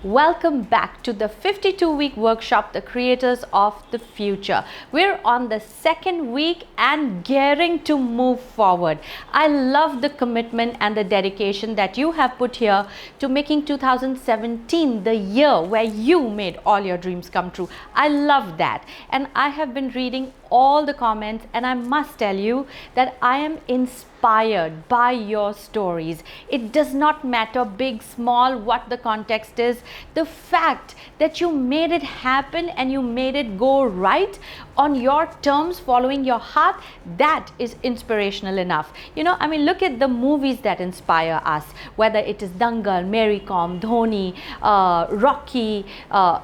Welcome back to the 52-week workshop, The Creators of the Future. We're on the second week and gearing to move forward. I love the commitment and the dedication that you have put here to making 2017 the year where you made all your dreams come true. I love that. And I have been reading all the comments, and I must tell you that I am inspired by your stories. It does not matter big, small, what the context is. The fact that you made it happen and you made it go right on your terms, following your heart, that is inspirational enough. Look at the movies that inspire us, whether it is Dangal, Mary Kom, Dhoni, Rocky,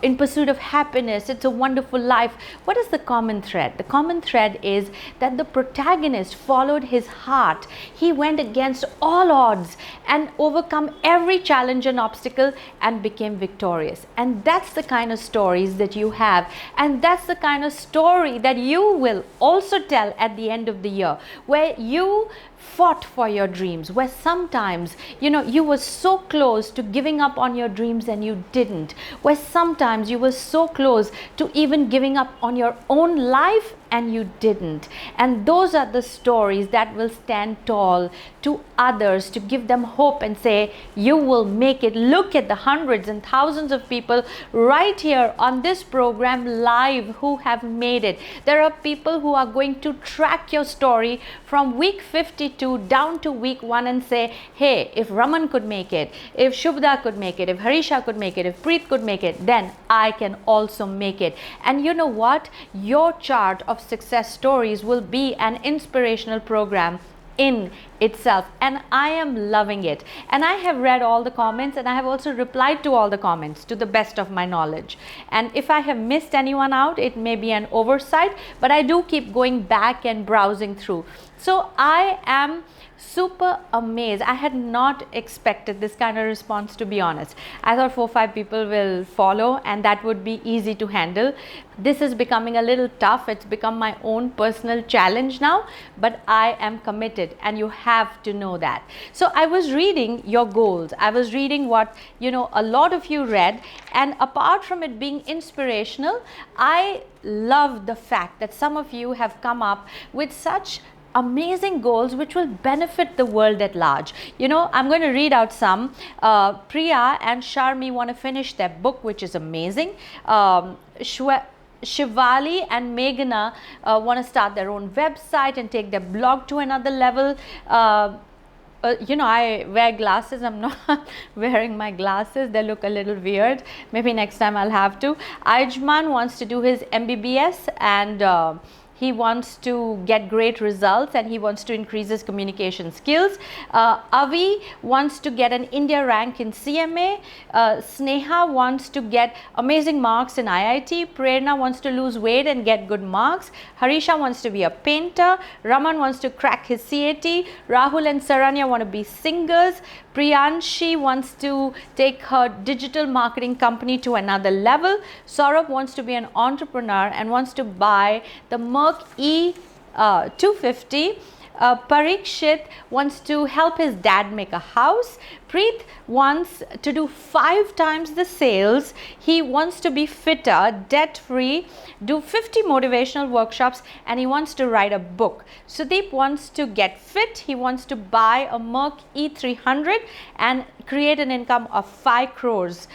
In Pursuit of Happiness, It's a Wonderful Life. What is the common thread? The common thread is that the protagonist followed his heart. He went against all odds and overcome every challenge and obstacle and became victorious. And that's the kind of stories that you have, and that's the kind of story that you will also tell at the end of the year, where you fought for your dreams, where sometimes you were so close to giving up on your dreams and you didn't, where sometimes you were so close to even giving up on your own life and you didn't. And those are the stories that will stand tall to others, to give them hope and say, you will make it. Look at the hundreds and thousands of people right here on this program live who have made it. There are people who are going to track your story from week 52 down to week 1 and say, hey, if Raman could make it, if Shubhda could make it, if Harisha could make it, if Preet could make it, then I can also make it. And you know what? Your chart of success stories will be an inspirational program in itself, and I am loving it. And I have read all the comments, and I have also replied to all the comments to the best of my knowledge. And if I have missed anyone out, it may be an oversight, but I do keep going back and browsing through. So I am super amazed. I had not expected this kind of response, to be honest. I thought 4 or 5 people will follow and that would be easy to handle. This is becoming a little tough. It's become my own personal challenge now, but I am committed, and you have to know that. So I was reading your goals. I was reading what a lot of you read, and apart from it being inspirational, I love the fact that some of you have come up with such amazing goals which will benefit the world at large. I'm going to read out some. Priya and Sharmi want to finish their book, which is amazing. Shivali and Meghana want to start their own website and take their blog to another level. I wear glasses. I'm not wearing my glasses. They look a little weird. Maybe next time I'll have to. Ajman wants to do his MBBS, and he wants to get great results, and he wants to increase his communication skills. Avi wants to get an India rank in CMA. Sneha wants to get amazing marks in IIT. Prerna wants to lose weight and get good marks. Harisha wants to be a painter. Raman wants to crack his CAT. Rahul and Saranya want to be singers. Priyanshi wants to take her digital marketing company to another level. Saurabh wants to be an entrepreneur and wants to buy the Merc E250. Parikshit wants to help his dad make a house. Preet wants to do 5 times the sales. He wants to be fitter, debt-free, do 50 motivational workshops, and he wants to write a book. Sudeep wants to get fit. He wants to buy a Merc E300 and create an income of 5 crores.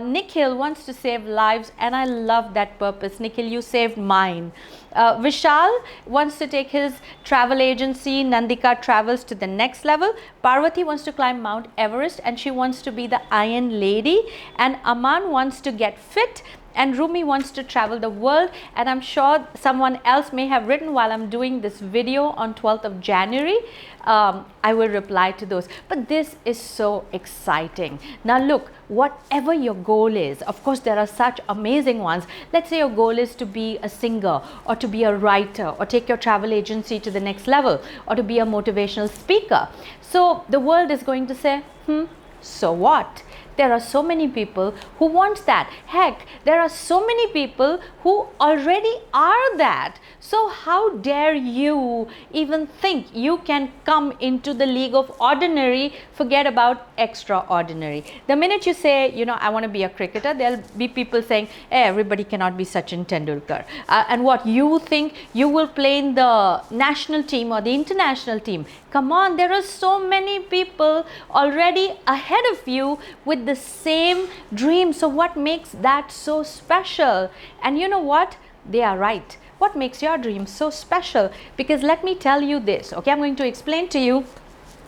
Nikhil wants to save lives, and I love that purpose. Nikhil, you saved mine. Vishal wants to take his travel agency, Nandika Travels, to the next level. Parvati wants to climb Mount Everest, and she wants to be the Iron Lady. And Aman wants to get fit, and Rumi wants to travel the world. And I'm sure someone else may have written while I'm doing this video on 12th of January. I will reply to those. But this is so exciting. Now look, whatever your goal is, of course there are such amazing ones. Let's say your goal is to be a singer, or to be a writer, or take your travel agency to the next level, or to be a motivational speaker. So the world is going to say, so what? There are so many people who want that. Heck, there are so many people who already are that. So how dare you even think you can come into the league of ordinary? Forget about extraordinary. The minute you say, you know, I want to be a cricketer, there'll be people saying, hey, everybody cannot be Sachin Tendulkar. And what, you think you will play in the national team or the international team? Come on, there are so many people already ahead of you with the same dream. So what makes that so special? And you know what? They are right. What makes your dream so special? Because let me tell you this, okay, I'm going to explain to you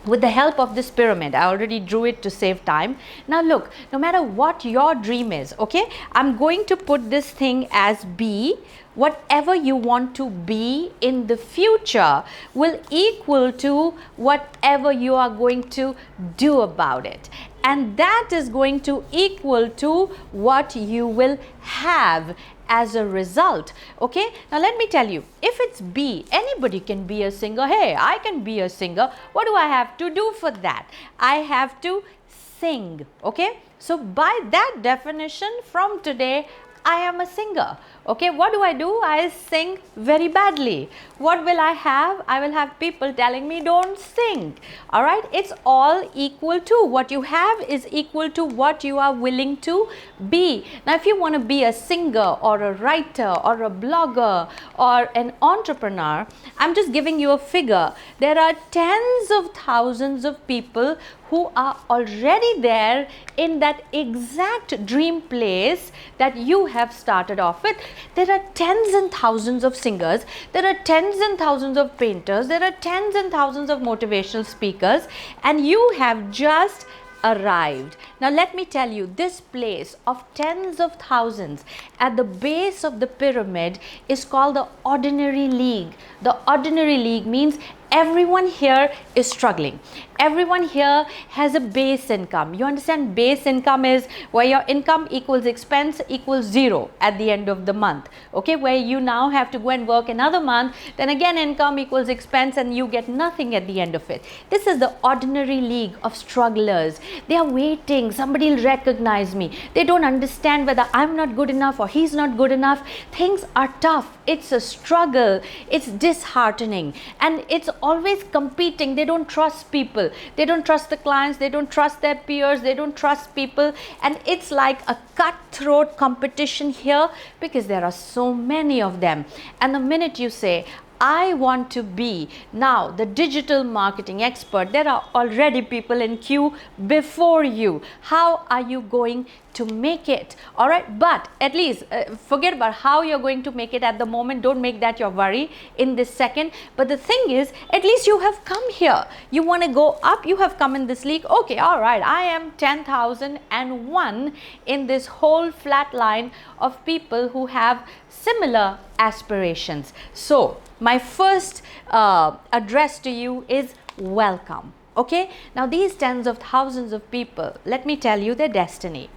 with the help of this pyramid. I already drew it to save time. Now look, no matter what your dream is, okay, I'm going to put this thing as B. Whatever you want to be in the future will equal to whatever you are going to do about it. And that is going to equal to what you will have as a result. Okay, now let me tell you, if it's B, anybody can be a singer. Hey, I can be a singer. What do I have to do for that? I have to sing. Okay, so by that definition, from today I am a singer. Okay, what do? I sing very badly. What will I have? I will have people telling me don't sing. All right, it's all equal to what you have is equal to what you are willing to be. Now if you want to be a singer or a writer or a blogger or an entrepreneur, I'm just giving you a figure. There are tens of thousands of people who are already there in that exact dream place that you have started off with. There are tens and thousands of singers, there are tens and thousands of painters, there are tens and thousands of motivational speakers, and you have just arrived. Now let me tell you, this place of tens of thousands at the base of the pyramid is called the ordinary league. The ordinary league means everyone here is struggling. Everyone here has a base income. You understand, base income is where your income equals expense equals zero at the end of the month. Okay, where you now have to go and work another month, then again income equals expense and you get nothing at the end of it. This is the ordinary league of strugglers. They are waiting, somebody will recognize me. They don't understand whether I'm not good enough or he's not good enough. Things are tough. It's a struggle. It's disheartening. And it's always competing. They don't trust people. They don't trust the clients. They don't trust their peers. They don't trust people. And it's like a cutthroat competition here because there are so many of them. And the minute you say, I want to be now the digital marketing expert, there are already people in queue before you. How are you going to make it? All right, but at least forget about how you're going to make it at the moment. Don't make that your worry in this second. But the thing is, at least you have come here. You want to go up, you have come in this league. Okay, all right, I am 10,001 in this whole flat line of people who have similar aspirations. So my first address to you is welcome. Okay, now these tens of thousands of people, let me tell you their destiny.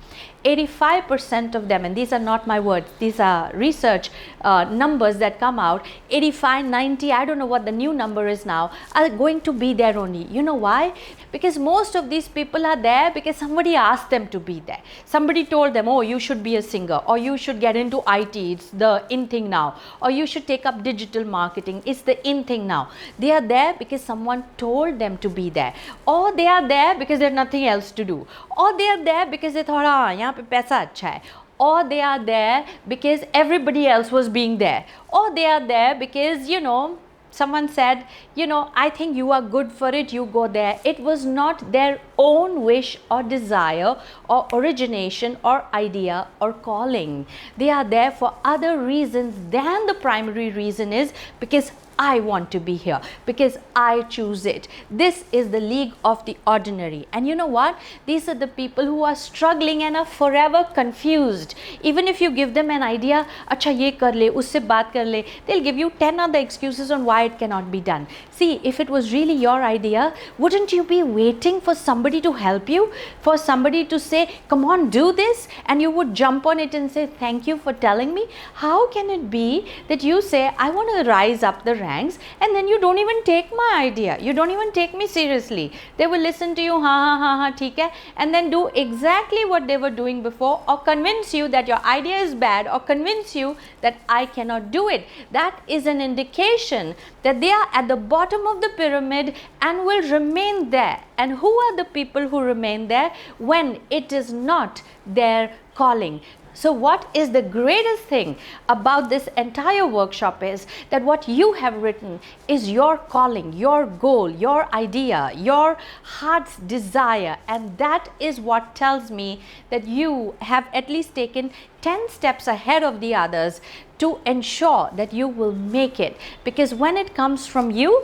85% of them, and these are not my words, these are research numbers that come out, 85, 90, I don't know what the new number is now, are going to be there only. You know why? Because most of these people are there because somebody asked them to be there. Somebody told them, oh, you should be a singer, or you should get into IT, it's the in thing now, or you should take up digital marketing, it's the in thing now. They are there because someone told them to be there, or they are there because there's nothing else to do, or they are there because they thought, यहाँ पे पैसा अच्छा है, or they are there because everybody else was being there, or they are there because, you know, someone said, you know, I think you are good for it, you go there. It was not their own wish or desire or origination or idea or calling. They are there for other reasons than the primary reason is because I want to be here, because I choose it. This is the league of the ordinary. And you know what? These are the people who are struggling and are forever confused. Even if you give them an idea, acha ye kar le, usse baat kar le, they'll give you 10 other excuses on why it cannot be done. See, if it was really your idea, wouldn't you be waiting for somebody to help you? For somebody to say, come on, do this? And you would jump on it and say, thank you for telling me. How can it be that you say, I want to rise up the ranks ranks, and then you don't even take my idea, you don't even take me seriously. They will listen to you, ha, theek hai, and then do exactly what they were doing before, or convince you that your idea is bad, or convince you that I cannot do it. That is an indication that they are at the bottom of the pyramid and will remain there. And who are the people who remain there when it is not their calling? So what is the greatest thing about this entire workshop is that what you have written is your calling, your goal, your idea, your heart's desire, and that is what tells me that you have at least taken 10 steps ahead of the others to ensure that you will make it. Because when it comes from you,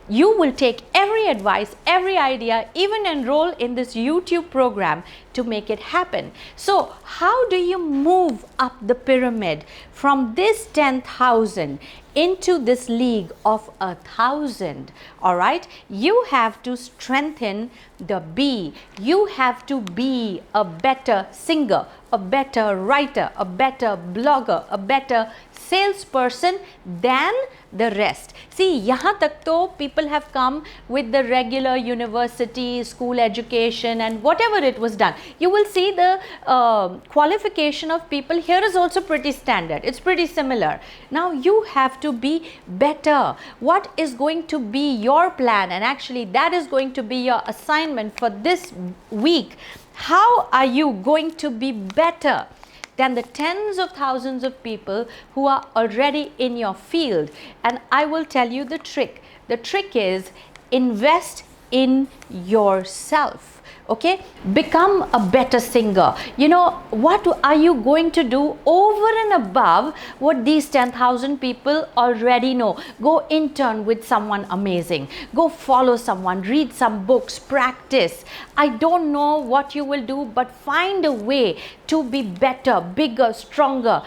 you will take every advice, every idea, even enroll in this YouTube program to make it happen. So how do you move up the pyramid from this 10,000 into this league of 1,000? All right, you have to strengthen the B. You have to be a better singer, a better writer, a better blogger, a better salesperson than the rest. See, yahan tak to people have come with the regular university, school education and whatever it was done. You will see the qualification of people here is also pretty standard. It's pretty similar. Now you have to be better. What is going to be your plan? And actually that is going to be your assignment for this week. How are you going to be better than the tens of thousands of people who are already in your field? And I will tell you the trick. The trick is invest in yourself. Okay, become a better singer. You know, what are you going to do over and above what these 10,000 people already know? Go intern with someone amazing. Go follow someone, read some books, practice. I don't know what you will do, but find a way to be better, bigger, stronger.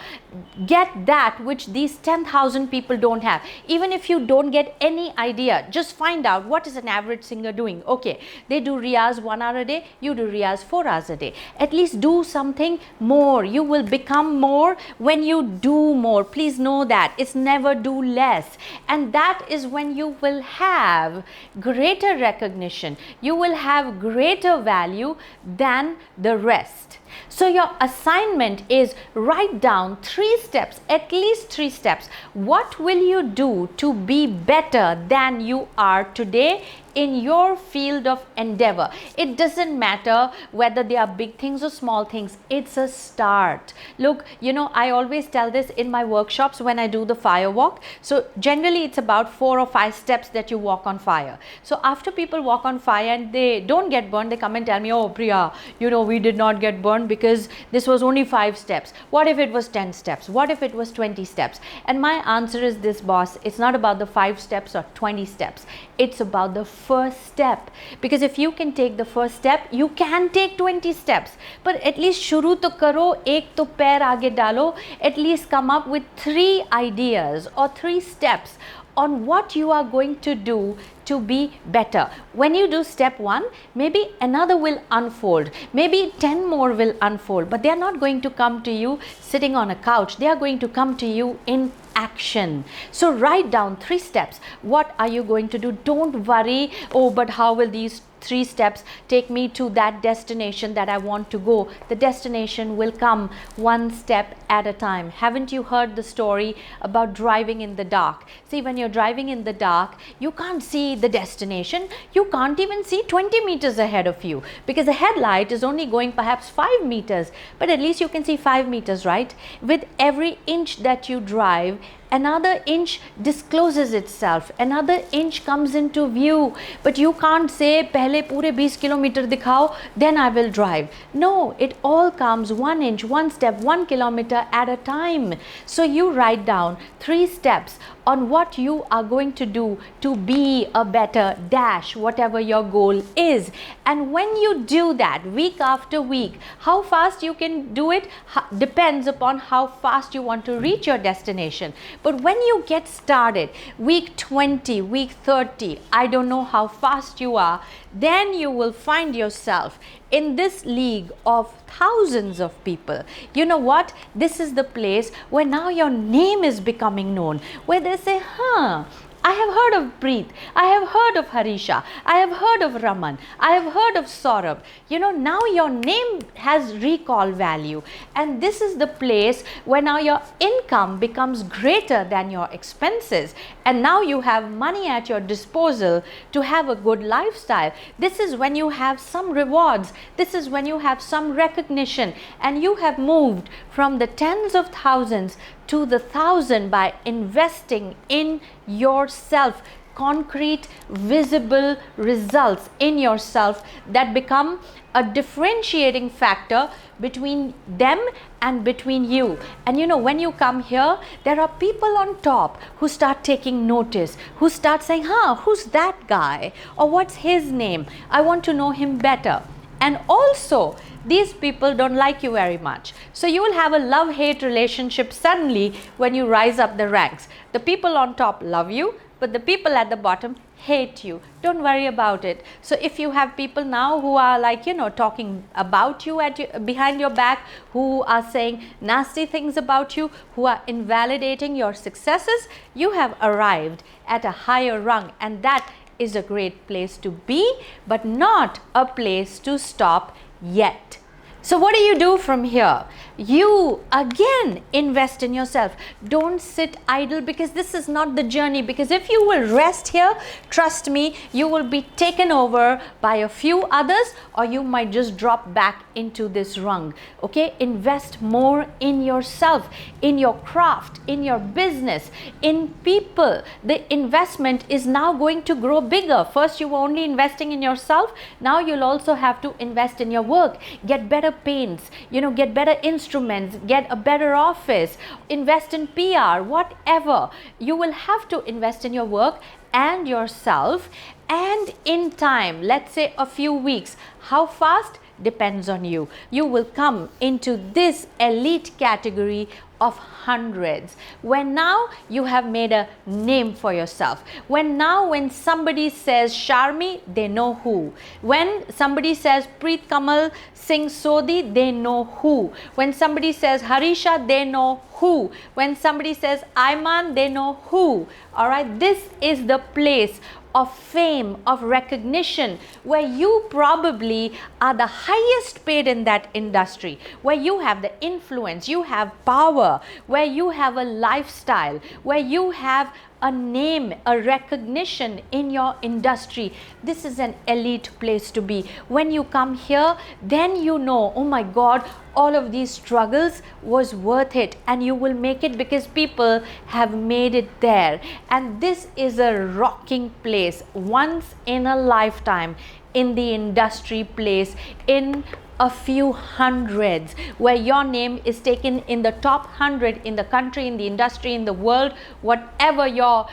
Get that which these 10,000 people don't have. Even if you don't get any idea, just find out what is an average singer doing. Okay, they do riyaz 1 hour a day, you do riyaz 4 hours a day. At least do something more. You will become more when you do more. Please know that. It's never do less. And that is when you will have greater recognition. You will have greater value than the rest. So your assignment is write down 3 steps, at least 3 steps. What will you do to be better than you are today in your field of endeavor? It doesn't matter whether they are big things or small things. It's a start. Look, you know, I always tell this in my workshops when I do the fire walk. So generally it's about 4 or 5 steps that you walk on fire. So after people walk on fire and they don't get burned, they come and tell me, oh Priya, you know, we did not get burned because this was only 5 steps. What if it was 10 steps? What if it was 20 steps? And my answer is this, boss, it's not about the 5 steps or 20 steps. It's about the first step. Because if you can take the first step, you can take 20 steps. But at least shuru to karo, ek to pair aage dalo. At least come up with 3 ideas or 3 steps on what you are going to do to be better. When you do step 1, maybe another will unfold, maybe 10 more will unfold, but they are not going to come to you sitting on a couch. They are going to come to you in action. So write down 3 steps. What are you going to do? Don't worry, oh, but how will these 3 steps take me to that destination that I want to go? The destination will come one step at a time. Haven't you heard the story about driving in the dark? See, when you're driving in the dark, you can't see the destination. You can't even see 20 meters ahead of you because the headlight is only going perhaps 5 meters, but at least you can see 5 meters, right? With every inch that you drive, another inch discloses itself, another inch comes into view, but you can't say pehle pure 20 kilometer dikhao, then I will drive. No, it all comes 1 inch, 1 step, 1 kilometer at a time. So you write down 3 steps on what you are going to do to be a better dash, whatever your goal is. And when you do that week after week, how fast you can do it depends upon how fast you want to reach your destination. But when you get started, week 20, week 30, I don't know how fast you are, then you will find yourself in this league of thousands of people. You know what? This is the place where now your name is becoming known, where they say, huh, I have heard of Preet, I have heard of Harisha, I have heard of Raman, I have heard of Saurabh. Now your name has recall value, and this is the place where now your income becomes greater than your expenses, and now you have money at your disposal to have a good lifestyle. This is when you have some rewards, this is when you have some recognition, and you have moved from the tens of thousands to the thousand by investing in yourself, concrete, visible results in yourself that become a differentiating factor between them and between you. And when you come here, there are people on top who start taking notice, who start saying, who's that guy, or what's his name, I want to know him better. And also, these people don't like you very much. So you will have a love-hate relationship suddenly when you rise up the ranks. The people on top love you, but the people at the bottom hate you. Don't worry about it. So if you have people now who are talking about you behind your back, who are saying nasty things about you, who are invalidating your successes, you have arrived at a higher rung, and that is a great place to be, but not a place to stop yet. So what do you do from here? You again invest in yourself. Don't sit idle, because this is not the journey. Because if you will rest here, trust me, you will be taken over by a few others, or you might just drop back into this rung. Okay, invest more in yourself, in your craft, in your business, in people. The investment is now going to grow bigger. First you were only investing in yourself. Now you'll also have to invest in your work. Get better paints, get better instruments, get a better office, invest in PR, whatever. You will have to invest in your work and yourself, and in time, let's say a few weeks. How fast? Depends on you. You will come into this elite category of hundreds, when now you have made a name for yourself. When somebody says Sharmi, they know who. When somebody says Preet Kamal Singh Sodhi, they know who. When somebody says Harisha, they know who. When somebody says Ayman, they know who. All right, this is the place of fame, of recognition, where you probably are the highest paid in that industry, where you have the influence, you have power, where you have a lifestyle, where you have a name, a recognition in your industry. This is an elite place to be. When you come here, then you know, oh my God, all of these struggles was worth it, and you will make it because people have made it there. And this is a rocking place, once in a lifetime in the industry place, in a few hundreds, where your name is taken in the top 100 in the country, in the industry, in the world, whatever your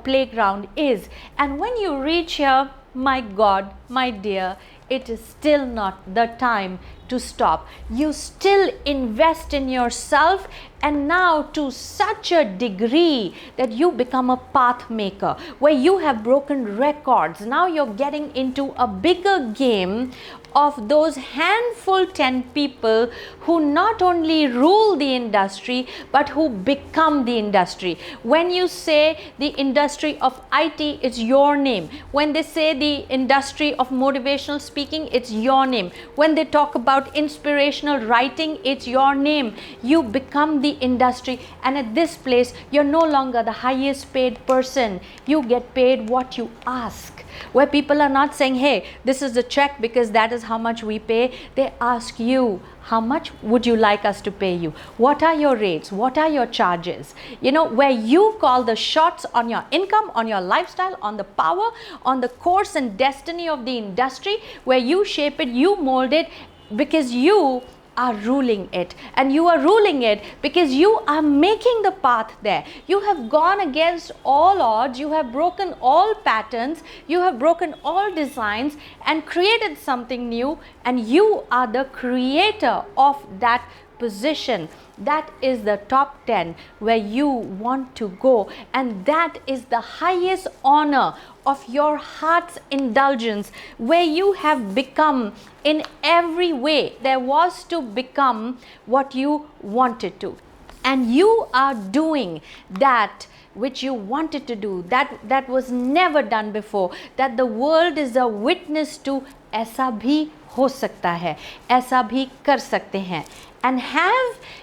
playground is. And when you reach here, my God, my dear, it is still not the time to stop. You still invest in yourself, and now to such a degree that you become a path maker, where you have broken records. Now you're getting into a bigger game of those handful 10 people who not only rule the industry but who become the industry. When you say the industry of IT, it's your name. When they say the industry of motivational speaking, it's your name. When they talk about inspirational writing, it's your name. You become the industry, and at this place you're no longer the highest paid person. You get paid what you ask, where people are not saying, hey, this is the check because that is how much we pay. They ask you, how much would you like us to pay you? What are your rates? What are your charges? Where you call the shots on your income, on your lifestyle, on the power, on the course and destiny of the industry, where you shape it, you mold it, because you are ruling it, and you are ruling it because you are making the path there. You have gone against all odds, you have broken all patterns, you have broken all designs and created something new, and you are the creator of that position. That is the top 10 where you want to go, and that is the highest honor of your heart's indulgence, where you have become in every way there was to become what you wanted to, and you are doing that which you wanted to do, that was never done before, that the world is a witness to, ऐसा भी हो सकता है, ऐसा भी कर सकते हैं. And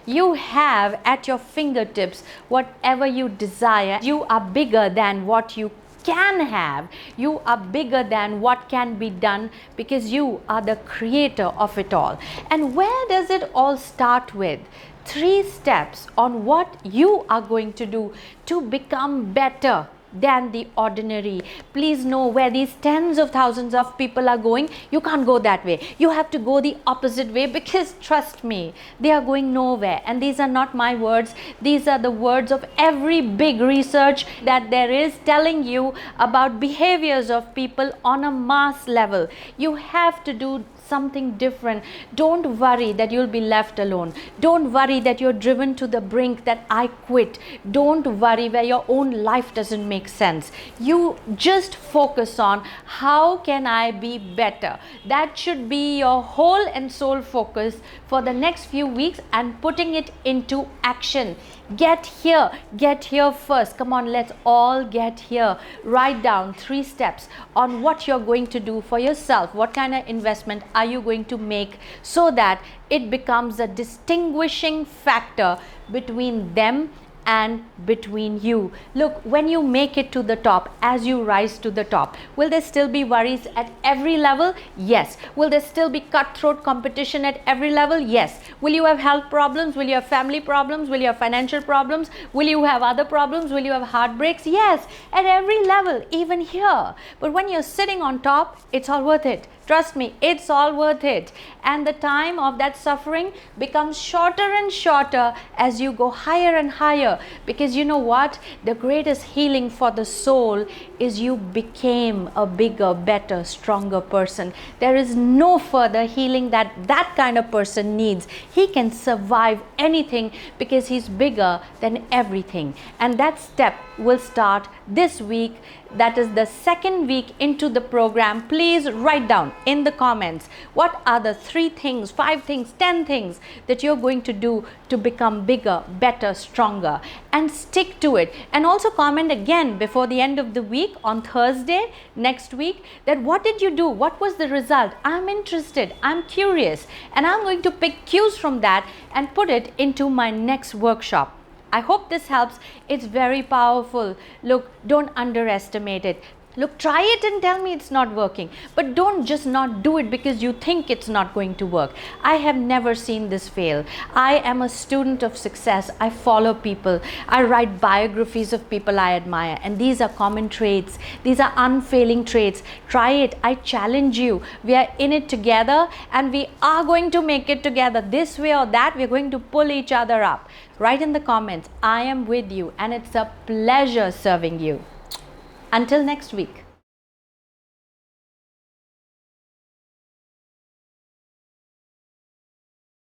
you have at your fingertips whatever you desire. You are bigger than what you can have. You are bigger than what can be done, because you are the creator of it all. And where does it all start with? 3 steps on what you are going to do to become better than the ordinary. Please know where these tens of thousands of people are going. You can't go that way. You have to go the opposite way, because trust me, they are going nowhere. And these are not my words. These are the words of every big research that there is, telling you about behaviors of people on a mass level. You have to do something different. Don't worry that you'll be left alone. Don't worry that you're driven to the brink, that I quit. Don't worry where your own life doesn't make sense. You just focus on how can I be better. That should be your whole and soul focus for the next few weeks, and putting it into action. Get here first. Come on, let's all get here. Write down 3 steps on what you're going to do for yourself. What kind of investment are you going to make, so that it becomes a distinguishing factor between them and between you. Look, when you make it to the top, as you rise to the top, will there still be worries at every level? Yes. Will there still be cutthroat competition at every level? Yes. Will you have health problems? Will you have family problems? Will you have financial problems? Will you have other problems? Will you have heartbreaks? Yes, at every level, even here. But when you're sitting on top, it's all worth it. Trust me, it's all worth it. And the time of that suffering becomes shorter and shorter as you go higher and higher. Because you know what? The greatest healing for the soul is you became a bigger, better, stronger person. There is no further healing that kind of person needs. He can survive anything because he's bigger than everything. And that step will start this week. That is the 2nd week into the program. Please write down in the comments what are the 3 things, 5 things, 10 things that you're going to do to become bigger, better, stronger, and stick to it. And also comment again before the end of the week on Thursday next week, that what did you do? What was the result? I'm interested, I'm curious, and I'm going to pick cues from that and put it into my next workshop. I hope this helps. It's very powerful. Look, don't underestimate it. Look, try it and tell me it's not working. But don't just not do it because you think it's not going to work. I have never seen this fail. I am a student of success. I follow people. I write biographies of people I admire. And these are common traits. These are unfailing traits. Try it. I challenge you. We are in it together, and we are going to make it together. This way or that, we're going to pull each other up. Write in the comments, I am with you, and it's a pleasure serving you. Until next week.